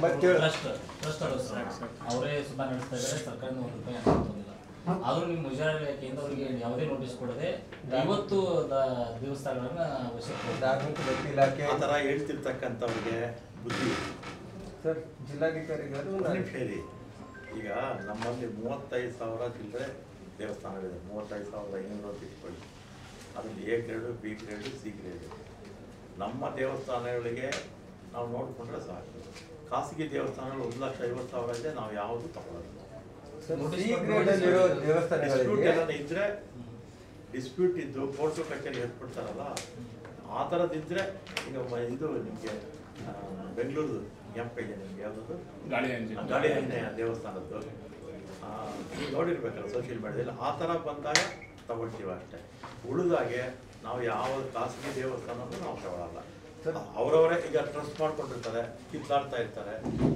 Trust ಅವರೇ ಸುಮ್ಮನೆ ನಡೆಸ್ತಾ ಇದ್ದಾರೆ. ಸರ್ಕಾರದಿಂದ ₹1 ಅನುದಾನ ಆದರೂ ನಿಮ್ಮ ಮುಜರಾಯಿ ಇಲಾಖೆಯಿಂದ ಅವರಿಗೆ ಯಾವುದೇ ನೋಟಿಸ್ ಕೊಡದೆ ಇವತ್ತು ದೇವಸ್ಥಾನಗಳನ್ನ ಧಾರ್ಮಿಕ ದತ್ತಿ ಇಲಾಖೆ ಆ ಥರ ಹೇಳ್ತಿರ್ತಕ್ಕಂಥವ್ರಿಗೆ ಬುದ್ಧಿ ಸರ್ ಜಿಲ್ಲಾಧಿಕಾರಿಗಳು ಹೇಳಿ. ಈಗ ನಮ್ಮಲ್ಲಿ 35,000 ಚಿಲ್ಲರೆ ದೇವಸ್ಥಾನಗಳಿದೆ. 35,500 ಇಟ್ಕೊಳ್ಳಿ. ಅದರಲ್ಲಿ A grade, B grade, C grade. ನಮ್ಮ ದೇವಸ್ಥಾನಗಳಿಗೆ ನಾವು ನೋಡಿಕೊಂಡ್ರೆ ಸಾಕು. ಖಾಸಗಿ ದೇವಸ್ಥಾನಗಳು 1,50,000 ಇದೆ, ನಾವು ಯಾವುದು ತಗೊಳ್ಳೋದು. ಇದ್ರೆ ಡಿಸ್ಪ್ಯೂಟ್ ಇದ್ದು ಕೋರ್ಟು ಕಚೇರಿ ಎತ್ಬಿಡ್ತಾರಲ್ಲ, ಆ ಥರದ್ದಿದ್ರೆ ಈಗ ಇದು ನಿಮಗೆ ಬೆಂಗಳೂರು ಜ್ಞಾಪಕ ಇದೆ ನಿಮ್ಗೆ ಯಾವ್ದು ಗಾಳಿ ಆಂಜನೇಯ ದೇವಸ್ಥಾನದ್ದು ನೋಡಿರ್ಬೇಕಲ್ಲ ಸೋಷಿಯಲ್ ಮೀಡಿಯಾದಲ್ಲಿ. ಆ ಥರ ಬಂದಾಗ ತಗೊಳ್ತೀವಿ ಅಷ್ಟೇ. ಉಳಿದಾಗೆ ನಾವು ಯಾವ ಖಾಸಗಿ ದೇವಸ್ಥಾನವನ್ನು ನಾವು ತಗೊಳ್ಳಲ್ಲ. ಅವರವರೇ ಈಗ ಟ್ರಸ್ಟ್ ಮಾಡ್ಕೊಂಡಿರ್ತಾರೆ, ಕಿತ್ತಾಡ್ತಾ ಇರ್ತಾರೆ,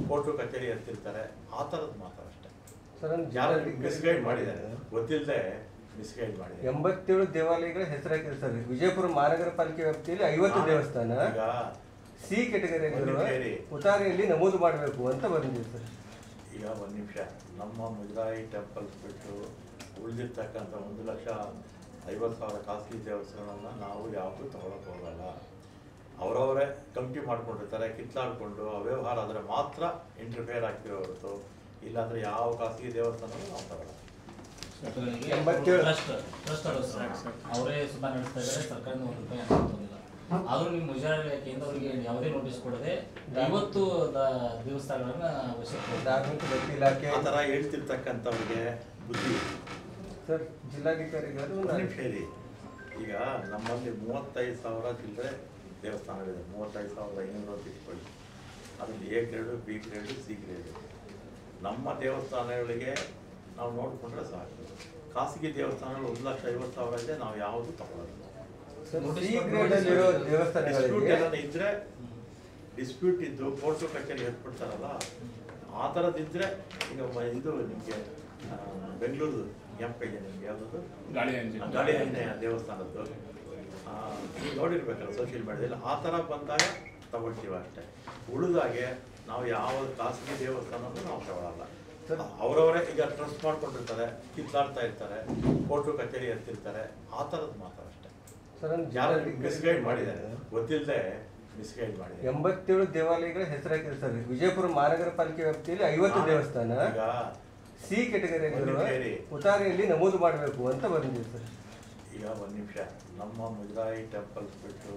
ಕೋರ್ಟು ಕಚೇರಿ ಎತ್ತಿರ್ತಾರೆ, ಆ ಥರದ್ದು ಮಾತ್ರ ಅಷ್ಟೇ. ಯಾರು ಮಿಸ್ಗೈಡ್ ಮಾಡಿದ್ದಾರೆ ಗೊತ್ತಿಲ್ಲದೆ ಮಿಸ್ಗೈಡ್ ಮಾಡಿದ್ದಾರೆ. 87 ದೇವಾಲಯಗಳ ಹೆಸರಾಗಿದೆ ಸರ್. ವಿಜಯಪುರ ಮಹಾನಗರ ಪಾಲಿಕೆ ವ್ಯಾಪ್ತಿಯಲ್ಲಿ 50 ದೇವಸ್ಥಾನ ಈಗ ಸಿ ಕೆಟಗರಿ ಉತಾರಿಯಲ್ಲಿ ನಮೂದು ಮಾಡಬೇಕು ಅಂತ ಬಂದಿದೆ ಸರ್. ಈಗ ಒಂದು ನಿಮಿಷ, ನಮ್ಮ ಮುಜರಾಯಿ ಟೆಂಪಲ್ಸ್ ಬಿಟ್ಟು ಉಳಿದಿರ್ತಕ್ಕಂಥ 1,50,000 ಖಾಸಗಿ ದೇವಸ್ಥಾನವನ್ನು ನಾವು ಯಾವುದು ತಗೊಳಕ್ಕೆ ಹೋಗಲ್ಲ. ಅವರವರೇ ಕಮಿಟಿ ಮಾಡ್ಕೊಂಡಿರ್ತಾರೆ, ಕಿತ್ತಾಡಿಕೊಂಡು ಅವ್ಯವಹಾರ ಆದರೆ ಮಾತ್ರ ಇಂಟರ್ಫಿಯರ್ ಆಗ್ತಿರೋ ಹೊರತು ಇಲ್ಲಾಂದ್ರೆ ಯಾವ ಖಾಸಗಿ ದೇವಸ್ಥಾನವೂ ನಾವು ತಗೊಳ್ಳಲ್ಲ. ಅವರೇ ಸುಮ್ಮನೆ ನಡೆಸ್ತಾ ಇದ್ದಾರೆ. ಸರ್ಕಾರದಿಂದ ₹1 ಅನುದಾನ ಆದರೂ ನಿಮ್ಮ ಮುಜರಾಯಿ ಇಲಾಖೆಯಿಂದ ಅವರಿಗೆ ಯಾವುದೇ ನೋಟಿಸ್ ಕೊಡದೆ ಇವತ್ತು ದೇವಸ್ಥಾನಗಳನ್ನ ಧಾರ್ಮಿಕ ದತ್ತಿ ಇಲಾಖೆ ಆ ಥರ ಹೇಳ್ತಿರ್ತಕ್ಕಂಥವ್ರಿಗೆ ಬುದ್ಧಿ ಸರ್ ಜಿಲ್ಲಾಧಿಕಾರಿಗಳು ಹೇಳಿ. ಈಗ ನಮ್ಮಲ್ಲಿ 35,000 ಚಿಲ್ಲರೆ ದೇವಸ್ಥಾನಗಳಿದೆ. 35,500 ಇಟ್ಕೊಳ್ಳಿ. ಅದರಲ್ಲಿ A grade, B grade, C grade. ನಮ್ಮ ದೇವಸ್ಥಾನಗಳಿಗೆ ನಾವು ನೋಡಿಕೊಂಡ್ರೆ ಸಾಕು. ಖಾಸಗಿ ದೇವಸ್ಥಾನಗಳು 1,50,000 ಇದೆ, ನಾವು ಯಾವುದು ತಗೊಳ್ಳೋದು. ಇದ್ರೆ ಡಿಸ್ಪ್ಯೂಟ್ ಇದ್ದು ಕೋರ್ಟು ಕಚೇರಿ ಎತ್ಬಿಡ್ತಾರಲ್ಲ, ಆ ಥರದ್ದಿದ್ರೆ ಈಗ ಇದು ನಿಮಗೆ ಬೆಂಗಳೂರು ಜ್ಞಾಪಕ ಇದೆ ನಿಮ್ಗೆ ಯಾವ್ದು ಗಾಳಿ ಆಂಜನೇಯ ದೇವಸ್ಥಾನದ್ದು ನೋಡಿರ್ಬೇಕಲ್ಲ ಸೋಷಿಯಲ್ ಮೀಡಿಯಾದಲ್ಲಿ. ಆ ಥರ ಬಂದಾಗ ತಗೊಳ್ತೀವಿ ಅಷ್ಟೇ. ಉಳಿದಾಗೆ ನಾವು ಯಾವ ಖಾಸಗಿ ದೇವಸ್ಥಾನವನ್ನು ನಾವು ತಗೊಳ್ಳಲ್ಲ. ಅವರವರೇ ಈಗ ಟ್ರಸ್ಟ್ ಮಾಡ್ಕೊಂಡಿರ್ತಾರೆ, ಕಿತ್ತಾಡ್ತಾ ಇರ್ತಾರೆ, ಕೋರ್ಟು ಕಚೇರಿ ಎತ್ತಿರ್ತಾರೆ, ಆ ಥರದ್ದು ಮಾತ್ರ ಅಷ್ಟೇ. ಯಾರು ಮಿಸ್ಗೈಡ್ ಮಾಡಿದ್ದಾರೆ ಗೊತ್ತಿಲ್ಲದೆ ಮಿಸ್ಗೈಡ್ ಮಾಡಿದ್ದಾರೆ. 87 ದೇವಾಲಯಗಳ ಹೆಸರಾಗಿದೆ ಸರ್. ವಿಜಯಪುರ ಮಹಾನಗರ ಪಾಲಿಕೆ ವ್ಯಾಪ್ತಿಯಲ್ಲಿ 50 ದೇವಸ್ಥಾನ ಈಗ ಸಿ ಕೆಟಗರಿ ಉತಾರಿಯಲ್ಲಿ ನಮೂದು ಮಾಡಬೇಕು ಅಂತ ಬಂದಿದೆ ಸರ್. ಈಗ ಒಂದು ನಿಮಿಷ, ನಮ್ಮ ಮುಜರಾಯಿ ಟೆಂಪಲ್ಸ್ ಬಿಟ್ಟು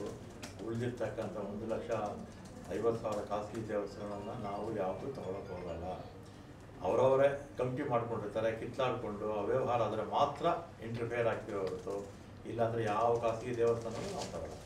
ಉಳಿದಿರ್ತಕ್ಕಂಥ 1,50,000 ಖಾಸಗಿ ದೇವಸ್ಥಾನವನ್ನು ನಾವು ಯಾವುದು ತಗೊಳಕ್ಕೆ ಹೋಗಲ್ಲ. ಅವರವರೇ ಕಮಿಟಿ ಮಾಡ್ಕೊಂಡಿರ್ತಾರೆ, ಕಿತ್ತಾಡಿಕೊಂಡು ಅವ್ಯವಹಾರ ಆದರೆ ಮಾತ್ರ ಇಂಟರ್ಫಿಯರ್ ಆಗ್ತಿರೋ ಹೊರತು ಇಲ್ಲಾಂದ್ರೆ ಯಾವ ಖಾಸಗಿ ದೇವಸ್ಥಾನವೂ ನಾವು ತಗೊಳ್ಳಲ್ಲ.